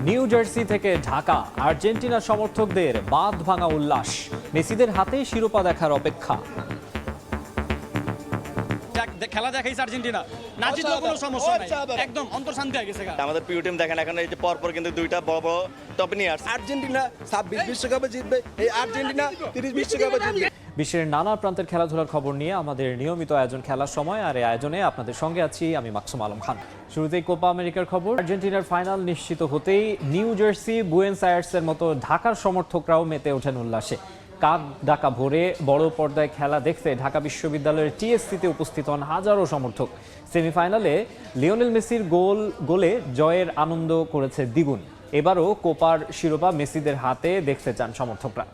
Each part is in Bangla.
নিউ জার্সি থেকে ঢাকা আর্জেন্টিনা সমর্থকদের বাঁধ ভাঙা উল্লাস, মেসিদের হাতে শিরোপা দেখার অপেক্ষা। খেলা দেখাইছে আর্জেন্টিনা, না জিতলেও কোনো সমস্যা নাই, একদম অন্তর্শান্তি হয়ে গেছে। আমাদের প্রিয় টিম দেখেন এখন এই যে পরপর কিন্তু দুইটা বড় বড় টপ নিয়ে আসছে। আর্জেন্টিনা 26 বিশ্বকাপে জিতবে, এই আর্জেন্টিনা 30 বিশ্বকাপে জিতবে। বিশ্বের নানা প্রান্তের খেলাধুলার খবর নিয়ে আমাদের নিয়মিত আয়োজন খেলার সময়, আর এই আয়োজনে আপনাদের সঙ্গে আছি আমি মাকসুম আলম খান। শুরুতেই কোপা আমেরিকার খবর। আর্জেন্টিনার ফাইনাল নিশ্চিত হতেই নিউ জার্সি, বুয়েন্স আয়ার্সের মতো ঢাকার সমর্থকরাও মেতে ওঠেন উল্লাসে। কাক ডাকা ভোরে বড় পর্দায় খেলা দেখতে ঢাকা বিশ্ববিদ্যালয়ের টিএসসিতে উপস্থিত হন হাজারো সমর্থক। সেমিফাইনালে লিওনেল মেসির গোলে জয়ের আনন্দ করেছে দ্বিগুণ। এবারও কোপার শিরোপা মেসিদের হাতে দেখতে চান সমর্থকরা।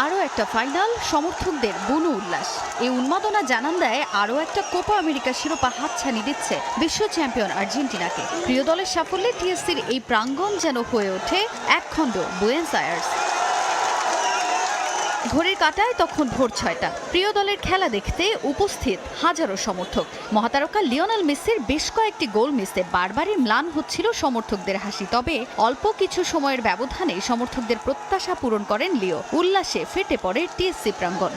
আরও একটা ফাইনাল, সমর্থকদের বুনো উল্লাস। এই উন্মাদনা জানান দেয় আরও একটা কোপা আমেরিকার শিরোপা হাতছানি দিচ্ছে বিশ্ব চ্যাম্পিয়ন আর্জেন্টিনাকে। প্রিয় দলের সাফল্যে টিএসসির এই প্রাঙ্গণ যেন হয়ে ওঠে একখণ্ড বুয়েন্স আয়ার্স। ঘড়ির কাঁটায় তখন ভোর 6টা। প্রিয় দলের খেলা দেখতে উপস্থিত হাজারো সমর্থক। মহাতারকা লিওনেল মেসির বেশ কয়েকটি গোল মিসে বারবারই ম্লান হচ্ছিল সমর্থকদের হাসি। তবে অল্প কিছু সময়ের ব্যবধানে সমর্থকদের প্রত্যাশা পূরণ করেন লিও। উল্লাসে ফেটে পড়ে টিএসসি প্রাঙ্গণ।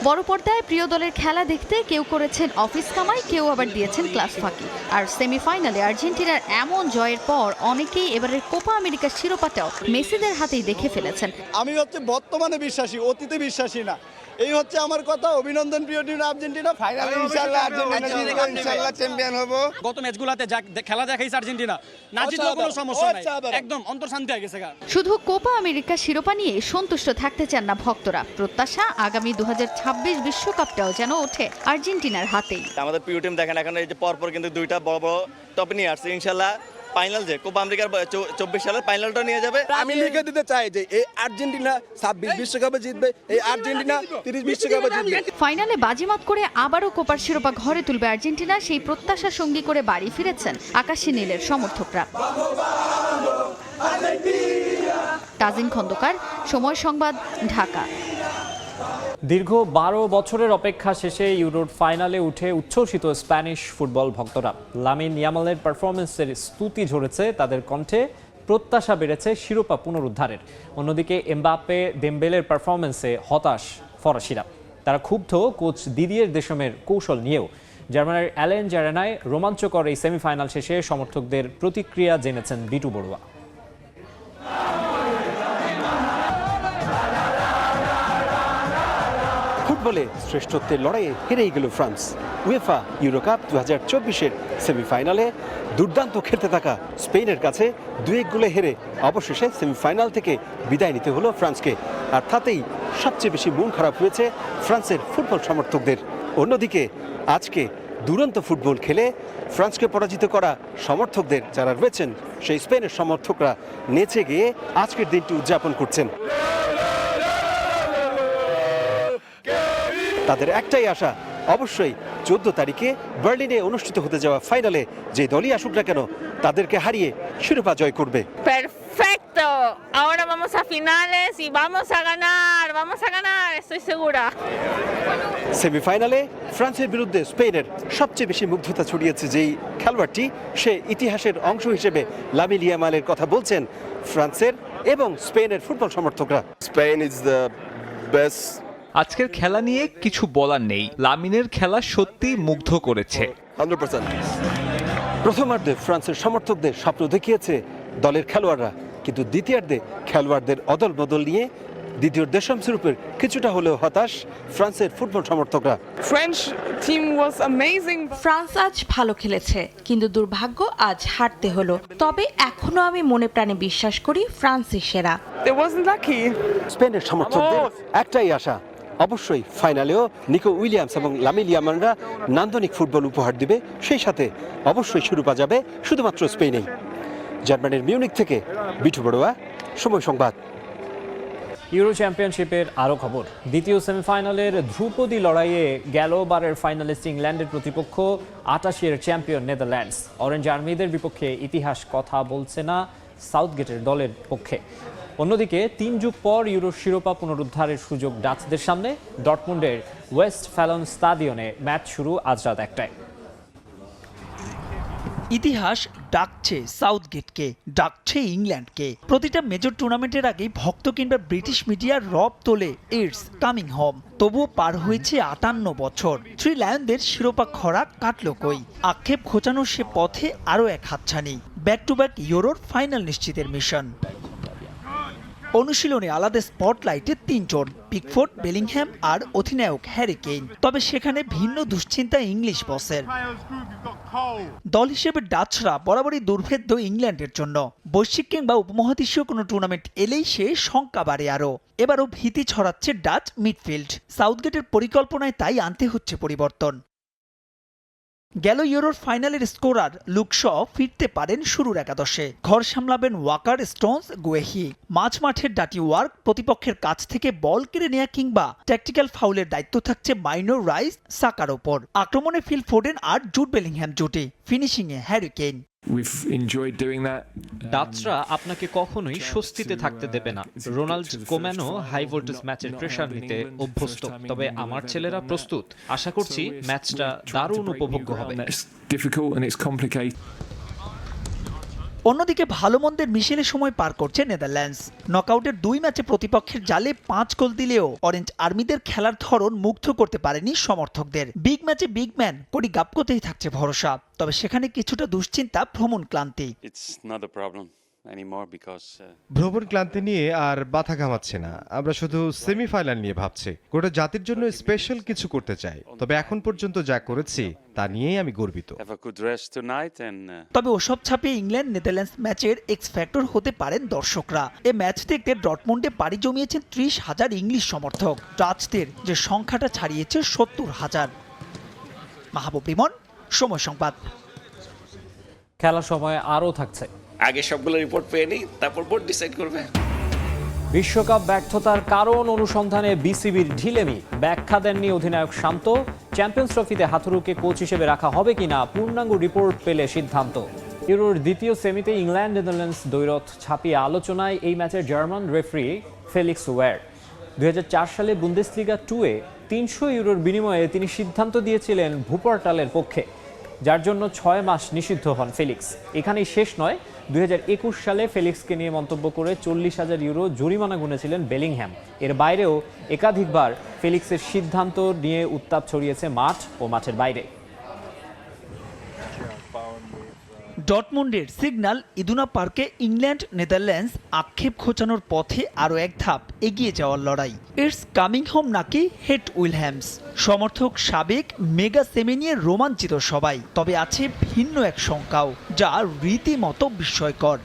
বড় পর্দায় প্রিয় দলের খেলা দেখতে কেউ করেছেন অফিস কামাই, কেউ আবার দিয়েছেন ক্লাস ফাঁকি। আর সেমিফাইনালে আর্জেন্টিনার এমন জয়ের পর অনেকেই এবারের কোপা আমেরিকার শিরোপাটাও মেসিদের হাতেই দেখে ফেলেছেন। আমি বর্তমানে বিশ্বাসী, অতীতে বিশ্বাসী না। এই হচ্ছে আমার কথা। অভিনন্দন প্রিয় টিম আর্জেন্টিনা। ফাইনালে ইনশাআল্লাহ আর্জেন্টিনা জিতবে, ইনশাআল্লাহ চ্যাম্পিয়ন হব। গত ম্যাচগুলোতে খেলা দেখাইছে আর্জেন্টিনা, না জিতলেও কোনো সমস্যা নাই, একদম অন্তর্শান্তি হয়ে গেছে। শুধু কোপা আমেরিকা শিরোপা নিয়ে সন্তুষ্ট থাকতে চান না ভক্তরা। প্রত্যাশা আগামী 2026 বিশ্বকাপটাও যেন ওঠে আর্জেন্টিনার হাতেই। আমাদের প্রিয় টিম দেখেন এখন এই যে পরপর কিন্তু দুইটা বড় বড় টপ নিয়ে আসছে। ইনশাআল্লাহ ফাইনাল যে কোপা আমেরিকার 24 সালের ফাইনালটা নিয়ে যাবে। আমি লিখে দিতে চাই যে এই আর্জেন্টিনা 26 বিশ্বকাপে জিতবে, এই আর্জেন্টিনা 30 বিশ্বকাপে জিতবে। ফাইনালে বাজিমাত করে আবারও কোপার শিরোপা ঘরে তুলবে আর্জেন্টিনা, সেই প্রত্যাশা সঙ্গী করে বাড়ি ফিরেছেন আকাশী নীলের সমর্থকরা। তাজিন খন্দকার, সময় সংবাদ, ঢাকা। দীর্ঘ 12 বছরের অপেক্ষা শেষে ইউরোর ফাইনালে উঠে উচ্ছ্বসিত স্প্যানিশ ফুটবল ভক্তরা। লামিন ইয়ামালের পারফরমেন্সের স্তুতি ঝরেছে তাদের কণ্ঠে, প্রত্যাশা বেড়েছে শিরোপা পুনরুদ্ধারের। অন্যদিকে এমবাপ্পে, দেমবেলের পারফরমেন্সে হতাশ ফরাসিরা। তারা ক্ষুব্ধ কোচ দিদিয়ের দেশমের কৌশল নিয়েও। জার্মানির অ্যালেঞ্জ অ্যারেনায় রোমাঞ্চকর এই সেমিফাইনাল শেষে সমর্থকদের প্রতিক্রিয়া জেনেছেন বিটু বড়ুয়া। ফুটবলে শ্রেষ্ঠত্বের লড়াইয়ে হেরেই গেল ফ্রান্স। উয়েফা ইউরো কাপ 2024-এর সেমিফাইনালে দুর্দান্ত খেলতে থাকা স্পেনের কাছে 2-1 গোলে হেরে অবশেষে সেমিফাইনাল থেকে বিদায় নিতে হলো ফ্রান্সকে। আর তাতেই সবচেয়ে বেশি মন খারাপ হয়েছে ফ্রান্সের ফুটবল সমর্থকদের। অন্যদিকে আজকে দুরন্ত ফুটবল খেলে ফ্রান্সকে পরাজিত করা সমর্থকদের যারা রয়েছেন, সেই স্পেনের সমর্থকরা নেচে গিয়ে আজকের দিনটি উদযাপন করছেন। তাদের একটাই আশা, অবশ্যই 14 তারিখে বার্লিনে অনুষ্ঠিত হতে যাওয়া ফাইনালে যে দলই আসুক না কেন তাদেরকে হারিয়ে শিরোপা জয় করবে। Perfecto. Ahora vamos a finales y vamos a ganar, estoy segura. সেমিফাইনালে ফ্রান্সের বিরুদ্ধে স্পেনের সবচেয়ে বেশি মুগ্ধতা ছড়িয়েছে যেই খেলোয়াড়টি, সে ইতিহাসের অংশ হিসেবে লামিন ইয়ামালের কথা বলছেন ফ্রান্সের এবং স্পেনের ফুটবল সমর্থকরা। Spain is the best. আজকের খেলা নিয়ে কিছু বলার নেই, লামিনের খেলা সত্যি মুগ্ধ করেছে। 100%। প্রথমার্ধে ফ্রান্সের সমর্থকদের স্বপ্ন দেখিয়েছে দলের খেলোয়াড়রা, কিন্তু দ্বিতীয়ার্ধে খেলোয়াড়দের অদল বদল নিয়ে দ্বিতীয় দেশম স্বরূপের কিছুটা হলেও হতাশ ফ্রান্সের ফুটবল সমর্থকরা। ফ্রান্স আজ ভালো খেলেছে, কিন্তু দুর্ভাগ্য আজ হারতে হলো। তবে এখনো আমি মনে প্রাণে বিশ্বাস করি ফ্রান্সই সেরা। স্পেনের সমর্থকদের একটাই আশা, অবশ্যই ফাইনালেও নিকো উইলিয়ামস এবং লামিন ইয়ামালরা নান্দনিক ফুটবল উপহার দিবে, সেই সাথে অবশ্যই শিরোপা যাবে শুধুমাত্র স্পেনেই। জার্মানির মিউনিক থেকে বিটু বড়ুয়া, সময় সংবাদ। ইউরো চ্যাম্পিয়নশিপের আরও খবর। দ্বিতীয় সেমিফাইনালের ধ্রুপদী লড়াইয়ে গেল বারের ফাইনালিস্ট ইংল্যান্ডের প্রতিপক্ষ 88-এর চ্যাম্পিয়ন নেদারল্যান্ডস। অরেঞ্জ আর্মিদের বিপক্ষে ইতিহাস কথা বলছে না সাউথগেটের দলের পক্ষে। অন্যদিকে 3 যুগ পর ইউরো শিরোপা পুনরুদ্ধারের সুযোগ ডাচদের সামনে। ডর্টমুন্ডের ওয়েস্ট ফ্যালন স্টাডিয়নে ম্যাচ শুরু আজ রাত 1টায়। ইতিহাস ডাকছে সাউথগেটকে, ডাকছে ইংল্যান্ডকে। প্রতিটা মেজর টুর্নামেন্টের আগেই ভক্ত কিংবা ব্রিটিশ মিডিয়ার রব তোলে ইটস কামিং হোম। তবুও পার হয়েছে 58 বছর, থ্রি লায়নদের শিরোপা খরা কাটল কই? আক্ষেপ ঘোচানোর সে পথে আরও এক হাতছানি, ব্যাক টু ব্যাক ইউরোর ফাইনাল নিশ্চিতের মিশন। অনুশীলনে আলাদা স্পটলাইটে 3 জন, পিকফোর্ড, বেলিংহ্যাম আর অধিনায়ক হ্যারি কেইন। তবে সেখানে ভিন্ন দুশ্চিন্তা ইংলিশ বসের। দল হিসেবে ডাচরা বরাবরই দুর্ভেদ্য ইংল্যান্ডের জন্য। বৈশ্বিক কিংবা উপমহাদেশীয় কোনো টুর্নামেন্ট এলেই সে শঙ্কা বাড়ে আরও। এবারও ভীতি ছড়াচ্ছে ডাচ মিডফিল্ড। সাউথগেটের পরিকল্পনায় তাই আনতে হচ্ছে পরিবর্তন। গেল ইউরোর ফাইনালের স্কোরার লুক শ ফিরতে পারেন শুরুর একাদশে। ঘর সামলাবেন ওয়াকার, স্টোনস, গুয়েহি। মাঝমাঠের ডাটি ওয়ার্ক, প্রতিপক্ষের কাছ থেকে বল কেড়ে নেওয়া কিংবা ট্যাকটিক্যাল ফাউলের দায়িত্ব থাকছে মাইনো রাইস, সাকার ওপর। আক্রমণে ফিল ফোডেন আর জুড বেলিংহ্যাম জুটি, ফিনিশিংয়ে হ্যারি কেইন। ডাচরা আপনাকে কখনোই স্বস্তিতে থাকতে দেবে না। রোনাল্ড কোম্যানও হাই ভোল্টেজ ম্যাচের প্রেসার নিতে অভ্যস্ত। তবে আমার ছেলেরা প্রস্তুত। আশা করছি ম্যাচটা দারুণ উপভোগ্য হবে। অন্যদিকে ভালো মন্দের মিশেলে সময় পার করছে নেদারল্যান্ডস। নকআউটের 2 ম্যাচে প্রতিপক্ষের জালে 5 গোল দিলেও অরেঞ্জ আর্মিদের খেলার ধরন মুগ্ধ করতে পারেনি সমর্থকদের। বিগ ম্যাচে বিগ ম্যান কোডি গাপকোতেই থাকছে ভরসা। তবে সেখানে কিছুটা দুশ্চিন্তা, ভ্রমণ ক্লান্তি। ভ্রমণ ক্লান্তি নিয়ে আর মাথা ঘামাচ্ছে না। আমরা শুধু সেমিফাইনাল নিয়ে ভাবছি। গোটা জাতির জন্য স্পেশাল কিছু করতে চাই। তবে এখন পর্যন্ত যা করেছি তা নিয়েই আমি গর্বিত। তবে ওসব ছাপিয়ে ইংল্যান্ড নেদারল্যান্ডস ম্যাচের এক্স ফ্যাক্টর হতে পারেন দর্শকরা। এ ম্যাচ দেখতে ডর্টমুন্ডে পাড়ি জমিয়েছেন 30,000 ইংলিশ সমর্থক। ডাচদের যে সংখ্যাটা ছাড়িয়েছে 70,000। মাহবুব রিমন, সময় সংবাদ। খেলার সময় আরও থাকছে। আগে সবগুলো রিপোর্ট পেয়ে নিই, তারপর বোর্ড ডিসাইড করবে। বিশ্বকাপ ব্যর্থতার কারণ অনুসন্ধানে বিসিবির ঢিলেমি। ব্যাখ্যা দেননি অধিনায়ক শান্ত। চ্যাম্পিয়ন্স ট্রফিতে হাথুরুকে কোচ হিসেবে রাখা হবে কিনা পূর্ণাঙ্গ রিপোর্ট পেলে সিদ্ধান্ত। ইউরোর দ্বিতীয় সেমিতে ইংল্যান্ড নেদারল্যান্ডস দ্বৈরথ ছাপিয়ে আলোচনায় এই ম্যাচের জার্মান রেফারি ফেলিক্স ওয়ার। 2004 সালে বুন্দেসলিগা 2-এ 300 ইউরোর বিনিময়ে তিনি সিদ্ধান্ত দিয়েছিলেন ভুপারটালের পক্ষে, যার জন্য 6 মাস নিষিদ্ধ হন ফেলিক্স। এখানেই শেষ নয়, 2021 সালে ফেলিক্সকে নিয়ে মন্তব্য করে 40,000 ইউরো জরিমানা গুনেছিলেন বেলিংহ্যাম। এর বাইরেও একাধিকবার ফেলিক্সের সিদ্ধান্ত নিয়ে উত্তাপ ছড়িয়েছে মাঠ ও মাঠের বাইরে। ডর্টমুন্ডের সিগন্যাল ইদুনা পার্কে ইংল্যান্ড নেদারল্যান্ডস আক্ষেপ খোঁচানোর পথে আরও এক ধাপ এগিয়ে যাওয়ার লড়াই। ইটস কামিং হোম নাকি হেট উইলহ্যামস? সমর্থক সাবেক মেগা সেমি নিয়ে রোমাঞ্চিত সবাই। তবে আছে ভিন্ন এক শঙ্কাও, যা রীতিমতো বিস্ময়কর।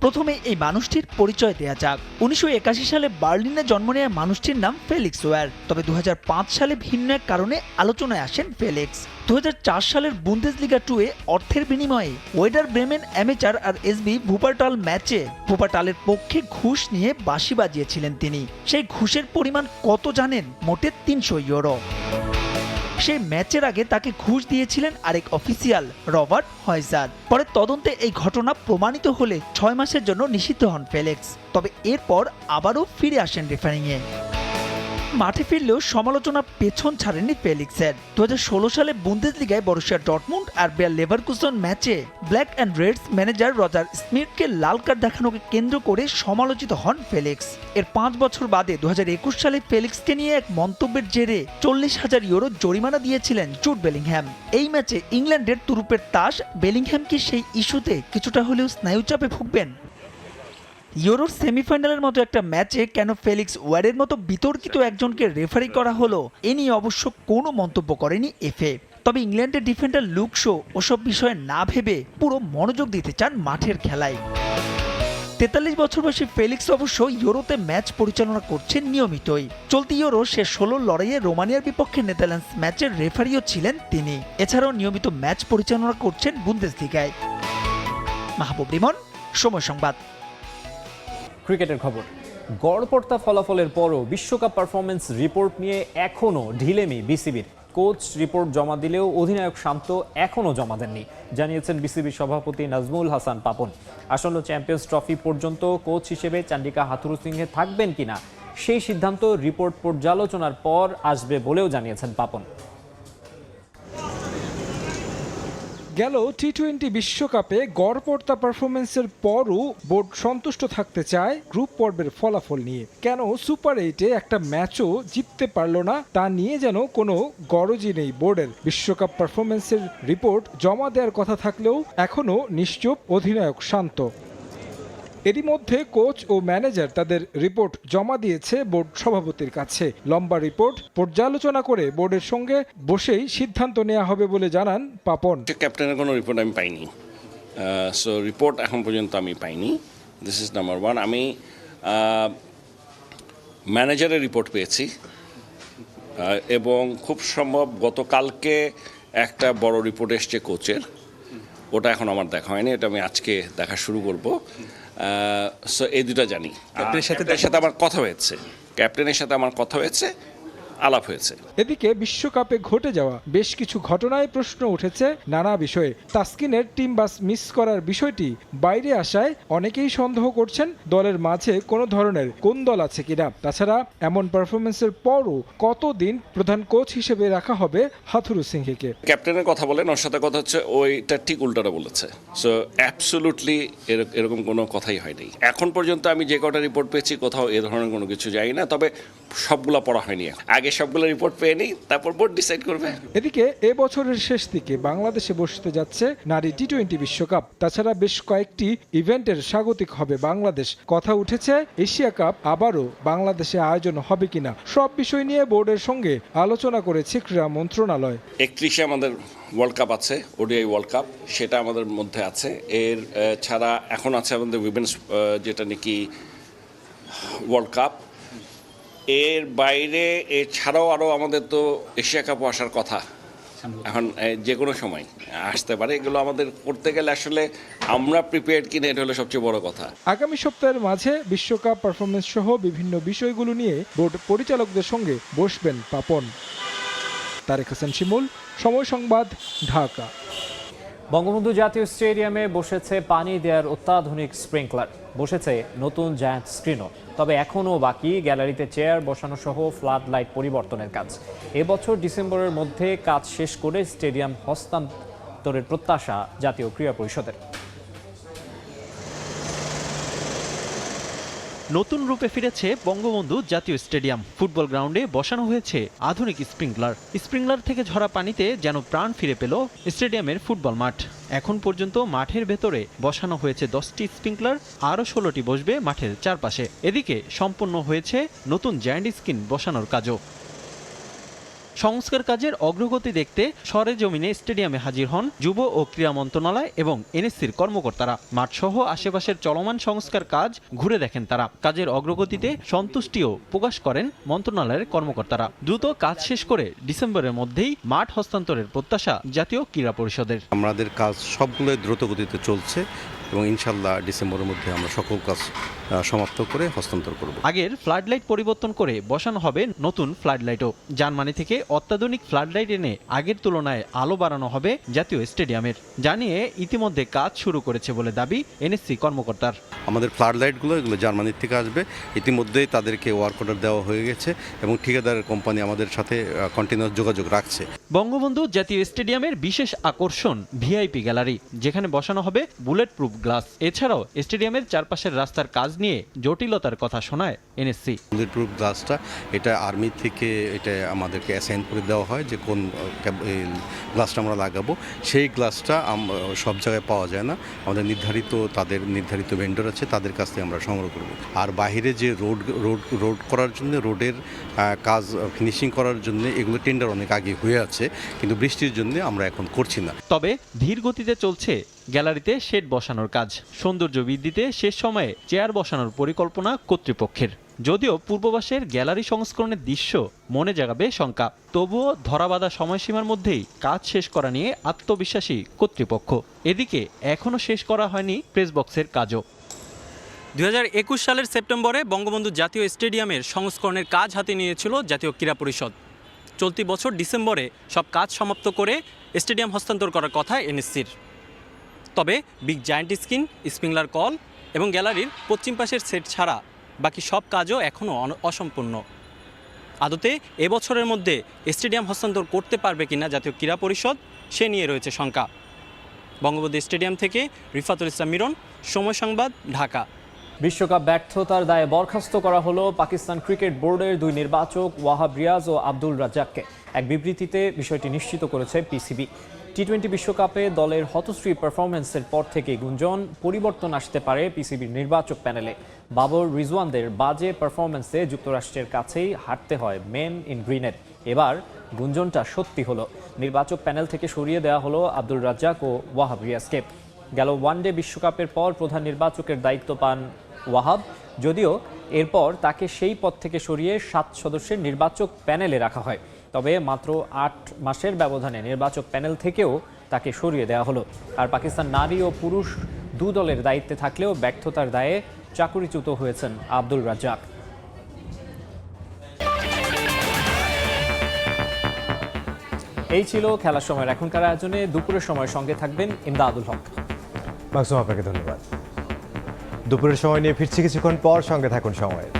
প্রথমে এই মানুষটির পরিচয় দেয়া যাক। 1981 সালে বার্লিনে জন্ম নেওয়া মানুষটির নাম ফেলিক্স ওয়ার। তবে 2005 সালে ভিন্ন এক কারণে আলোচনায় আসেন ফেলিক্স। 2004 সালের বুন্দেসলিগা 2-এ অর্থের বিনিময়ে ওয়েডার ব্রেমেন অ্যামেচার আর এসবি ভুপারটাল ম্যাচে ভুপারটালের পক্ষে ঘুষ নিয়ে বাঁশি বাজিয়েছিলেন তিনি। সেই ঘুষের পরিমাণ কত জানেন? মোটে 300 ইউরো। সেই ম্যাচের আগে তাকে ঘুষ দিয়েছিলেন আরেক অফিসিয়াল, রবার্ট হয়জার। পরে তদন্তে এই ঘটনা প্রমাণিত হলে 6 মাসের জন্য নিষিদ্ধ হন ফেলিক্স। তবে এরপর আবারও ফিরে আসেন রেফারিংয়ে। মাঠে ফিরলেও সমালোচনা পেছন ছাড়েনি ফেলিক্সের। 2016 সালে বুন্দেসলিগায় বরুসিয়া ডর্টমুন্ড আর বেয়ার লেভারকুসেন ম্যাচে black and reds manager Roger স্মিথকে লাল কার্ড দেখানোকে কেন্দ্র করে সমালোচিত হন ফেলিক্স। এর 5 বছর বাদে 2021 সালে ফেলিক্সকে নিয়ে এক মন্তব্যের জেরে 40,000 ইউরো জরিমানা দিয়েছিলেন জুড বেলিংহ্যাম। এই ম্যাচে ইংল্যান্ডের তুরুপের তাস বেলিংহ্যাম কি সেই ইস্যুতে কিছুটা হলেও স্নায়ুচাপে ভুগবেন? ইউরোর সেমিফাইনালের মতো একটা ম্যাচে কেন ফেলিক্স ওয়ারের মতো বিতর্কিত একজনকে রেফারি করা হলো, এ নিয়ে অবশ্য কোনো মন্তব্য করেনি এফএ। তবে ইংল্যান্ডের ডিফেন্ডার লুক শো ওসব বিষয়ে না ভেবে পুরো মনোযোগ দিতে চান মাঠের খেলায়। 43 বছর বয়সী ফেলিক্স অবশ্য ইউরোতে ম্যাচ পরিচালনা করছেন নিয়মিতই। চলতি ইউরো শেষ 16 লড়াইয়ে রোমানিয়ার বিপক্ষে নেদারল্যান্ডস ম্যাচের রেফারিও ছিলেন তিনি। এছাড়াও নিয়মিত ম্যাচ পরিচালনা করছেন বুন্দেসলিগায়। মাহবুব রিমন, সময় সংবাদ। ক্রিকেটের খবর। গড়পড়তা ফলাফলের পরও বিশ্বকাপ পারফরমেন্স রিপোর্ট নিয়ে এখনও ঢিলেমি বিসিবির। কোচ রিপোর্ট জমা দিলেও অধিনায়ক শান্ত এখনও জমা দেননি, জানিয়েছেন বিসিবির সভাপতি নাজমুল হাসান পাপন। আসন্ন চ্যাম্পিয়ন্স ট্রফি পর্যন্ত কোচ হিসেবে চান্ডিকা হাথুরুসিংহে থাকবেন কিনা সেই সিদ্ধান্ত রিপোর্ট পর্যালোচনার পর আসবে বলেও জানিয়েছেন পাপন। গেল টি-20 বিশ্বকাপে গড়পড়তা পারফরমেন্সের পরও বোর্ড সন্তুষ্ট থাকতে চায় গ্রুপ পর্বের ফলাফল নিয়ে। কেন সুপার 8-এ একটা ম্যাচও জিততে পারল না তা নিয়ে যেন কোনো গরজই নেই বোর্ডের। বিশ্বকাপ পারফরমেন্সের রিপোর্ট জমা দেওয়ার কথা থাকলেও এখনও নিশ্চুপ অধিনায়ক শান্ত। এরই মধ্যে কোচ ও ম্যানেজার তাদের রিপোর্ট জমা দিয়েছে বোর্ড সভাপতির কাছে। লম্বা রিপোর্ট পর্যালোচনা করে বোর্ডের সঙ্গে বসেই সিদ্ধান্ত নেওয়া হবে বলে জানান পাপন। ক্যাপ্টেনের কোনো রিপোর্ট আমি পাইনি, সো রিপোর্ট এখন পর্যন্ত আমি পাইনি। This is number one. আমি ম্যানেজারের রিপোর্ট পেয়েছি এবং খুব সম্ভব গতকালকে একটা বড় রিপোর্ট এসছে কোচের, ওটা এখন আমার দেখা হয়নি, এটা আমি আজকে দেখা শুরু করব। সো এই দুটা জানি। ক্যাপ্টেনের সাথে আমার কথা হয়েছে, আলাপ হয়েছে। এদিকে বিশ্বকাপে ঘটে যাওয়া বেশ কিছু ঘটনায় প্রশ্ন উঠেছে নানা বিষয়ে। তাসকিনের টিম বাস মিস করার বিষয়টি বাইরে আসায় অনেকেই সন্দেহ করছেন দলের মাঝে কোনো ধরনের কোন্দল আছে কিনা। তাছাড়া এমন পারফরমেন্সের পরও কতদিন প্রধান কোচ হিসেবে রাখা হবে হাথুরু সিংকে। ক্যাপ্টেনের কথা বলেন, ওর সাথে কথা হচ্ছে ওইটা ঠিক উল্টাটা বলেছে। সো অ্যাবসোলুটলি এরকম কোনো কথাই হয়নি এখন পর্যন্ত। আমি যে কটা রিপোর্ট পেয়েছি কোথাও এ ধরনের কোনো কিছু যাই না, তবে সবগুলা পড়া হয়নি। আগে সবগুলো রিপোর্ট পেয়ে নিই, তারপর বোর্ড ডিসাইড করবে। এদিকে এবছরের শেষ দিকে বাংলাদেশে বসতে যাচ্ছে নারী টি-20 বিশ্বকাপ। তাছাড়া বেশ কয়েকটি ইভেন্টের স্বাগতিক হবে বাংলাদেশ। কথা উঠেছে এশিয়া কাপ আবারও বাংলাদেশে আয়োজন হবে কিনা। সব বিষয় নিয়ে বোর্ডের সঙ্গে আলোচনা করেছে ক্রীড়া মন্ত্রণালয়। 31-এ আমাদের ওয়ার্ল্ড কাপ আছে, ওডিআই ওয়ার্ল্ড কাপ, সেটা আমাদের মধ্যে আছে। এর ছাড়া এখন আছে আমাদের উইমেন্স যেটা নাকি ওয়ার্ল্ড কাপ। এর বাইরে এছাড়াও আরও আমাদের তো এশিয়া কাপও আসার কথা, এখন যে কোনো সময় আসতে পারে। এগুলো আমাদের করতে গেলে আসলে আমরা প্রিপেয়ার্ড কিনা, এটা হলো সবচেয়ে বড় কথা। আগামী সপ্তাহের মাঝে বিশ্বকাপ পারফরমেন্স সহ বিভিন্ন বিষয়গুলো নিয়ে বোর্ড পরিচালকদের সঙ্গে বসবেন পাপন। তারেক হোসেন শিমুল, সময় সংবাদ, ঢাকা। বঙ্গবন্ধু জাতীয় স্টেডিয়ামে বসেছে পানি দেওয়ার অত্যাধুনিক স্প্রিংকলার, বসেছে নতুন জায়ান্ট স্ক্রিনও। তবে এখনও বাকি গ্যালারিতে চেয়ার বসানো সহ ফ্লাড লাইট পরিবর্তনের কাজ। এবছর ডিসেম্বরের মধ্যে কাজ শেষ করে স্টেডিয়াম হস্তান্তরের প্রত্যাশা জাতীয় ক্রীড়া পরিষদের। নতুন রূপে ফিরেছে বঙ্গবন্ধু জাতীয় স্টেডিয়াম। ফুটবল গ্রাউন্ডে বসানো হয়েছে আধুনিক স্প্রিংকলার থেকে ঝরা পানিতে যেন প্রাণ ফিরে পেল স্টেডিয়ামের ফুটবল মাঠ। এখন পর্যন্ত মাঠের ভেতরে বসানো হয়েছে 10টি স্প্রিংকলার, আরও 16টি বসবে মাঠের চারপাশে। এদিকে সম্পন্ন হয়েছে নতুন জায়ান্ট স্ক্রিন বসানোর কাজও। সংস্কার কাজের অগ্রগতি দেখতে সরেজমিনে স্টেডিয়ামে হাজির হন যুব ও ক্রীড়া মন্ত্রণালয় এবং এনএসসির কর্মকর্তারা। মাঠসহ আশেপাশের চলমান সংস্কার কাজ ঘুরে দেখেন তারা। কাজের অগ্রগতিতে সন্তুষ্টিও প্রকাশ করেন মন্ত্রণালয়ের কর্মকর্তারা। দ্রুত কাজ শেষ করে ডিসেম্বরের মধ্যেই মাঠ হস্তান্তরের প্রত্যাশা জাতীয় ক্রীড়া পরিষদের। আমাদের কাজ সবগুলো দ্রুত গতিতে চলছে এবং ইনশাল্লাহ ডিসেম্বরের মধ্যে আমরা সকল কাজ সমাপ্ত করে হস্তান্তর করব। আগের ফ্লাড লাইট পরিবর্তন করে বসানো হবে নতুন ফ্লাড লাইটও। জার্মানি থেকে অত্যাধুনিক ফ্লাড লাইট এনে আগের তুলনায় আলো বাড়ানো হবে জাতীয় স্টেডিয়ামের। জানিয়ে ইতিমধ্যে কাজ শুরু করেছে বলে দাবি এনএসসি কর্মকর্তার। আমাদের ফ্লাড লাইটগুলো এগুলো জার্মানির থেকে আসবে, ইতিমধ্যেই তাদেরকে ওয়ার্ক অর্ডার দেওয়া হয়ে গেছে এবং ঠিকাদারের কোম্পানি আমাদের সাথে কন্টিনিউয়াস যোগাযোগ রাখছে। বঙ্গবন্ধু জাতীয় স্টেডিয়ামের বিশেষ আকর্ষণ ভিআইপি গ্যালারি, যেখানে বসানো হবে বুলেট প্রুফ গ্লাস। এছাড়াও স্টেডিয়ামের চারপাশের রাস্তার কাজ নিয়ে জটিলতার কথা শোনায় এনএসসি। বুলেট প্রুফ গ্লাসটা এটা আর্মি থেকে এটা আমাদেরকে অ্যাসাইন করে দেওয়া হয় যে কোন গ্লাসটা আমরা লাগাবো। সেই গ্লাসটা সব জায়গায় পাওয়া যায় না, আমাদের তাদের নির্ধারিত ভেন্ডর আছে, তাদের কাছ থেকে আমরা সংগ্রহ করব। আর বাহিরে যে রোড করার জন্য, রোডের কাজ ফিনিশিং করার জন্য এগুলো টেন্ডার অনেক আগে হয়ে আছে, কিন্তু বৃষ্টির জন্য আমরা এখন করছি না। তবে ধীর গতিতে চলছে গ্যালারিতে শেড বসানোর কাজ। সৌন্দর্য বৃদ্ধিতে শেষ সময়ে চেয়ার বসানোর পরিকল্পনা কর্তৃপক্ষের। যদিও পূর্ববাসের গ্যালারি সংস্করণের দৃশ্য মনে জাগাবে শঙ্কা, তবুও ধরাবাঁধা সময়সীমার মধ্যেই কাজ শেষ করা নিয়ে আত্মবিশ্বাসী কর্তৃপক্ষ। এদিকে এখনও শেষ করা হয়নি প্রেস বক্সের কাজও। 2021 সালের সেপ্টেম্বরে বঙ্গবন্ধু জাতীয় স্টেডিয়ামের সংস্করণের কাজ হাতে নিয়েছিল জাতীয় ক্রীড়া পরিষদ। চলতি বছর ডিসেম্বরে সব কাজ সমাপ্ত করে স্টেডিয়াম হস্তান্তর করার কথা এনএসসির। তবে big giant screen, sprinkler call এবং গ্যালারির পশ্চিম পাশের সেট ছাড়া বাকি সব কাজও এখনও অসম্পূর্ণ। আদতে এবছরের মধ্যে স্টেডিয়াম হস্তান্তর করতে পারবে কিনা জাতীয় ক্রীড়া পরিষদ, সে নিয়ে রয়েছে শঙ্কা। বঙ্গবন্ধু স্টেডিয়াম থেকে রিফাতুল ইসলাম মিরন, সময় সংবাদ, ঢাকা। বিশ্বকাপ ব্যর্থতার দায়ে বরখাস্ত করা হলো পাকিস্তান ক্রিকেট বোর্ডের 2 নির্বাচক ওয়াহাব রিয়াজ ও আব্দুল রাজ্জাককে। এক বিবৃতিতে বিষয়টি নিশ্চিত করেছে পিসিবি। টি-20 বিশ্বকাপে দলের হতশ্রী পারফরম্যান্সের পর থেকে গুঞ্জন পরিবর্তন আসতে পারে পিসিবির নির্বাচক প্যানেলে। বাবর রিজওয়ানদের বাজে পারফরম্যান্সে যুক্তরাষ্ট্রের কাছেই হারতে হয় মেন ইন গ্রিনের। এবার গুঞ্জনটা সত্যি হলো। নির্বাচক প্যানেল থেকে সরিয়ে দেওয়া হলো আব্দুল রাজ্জাক ও ওয়াহাব রিয়াজকে। গেল ওয়ানডে বিশ্বকাপের পর প্রধান নির্বাচকের দায়িত্ব পান ওয়াহাব, যদিও এরপর তাকে সেই পদ থেকে সরিয়ে 7 সদস্যের নির্বাচক প্যানেলে রাখা হয়। তবে মাত্র 8 মাসের ব্যবধানে নির্বাচক প্যানেল থেকেও তাকে সরিয়ে দেওয়া হলো। আর পাকিস্তান নারী ও পুরুষ 2 দলের দায়িত্বে থাকলেও ব্যর্থতার দায়ে চাকরিচ্যুত হয়েছেন আব্দুল রাজ্জাক। এই ছিল খেলার সময়ের এখনকার আয়োজনে। দুপুরের সময় সঙ্গে থাকবেন ইমদাদুল হক। মাকসুম, আপনাকে ধন্যবাদ। দুপুরের সময় নিয়ে ফিরছি কিছুক্ষণ পর, সঙ্গে থাকুন সময়ের।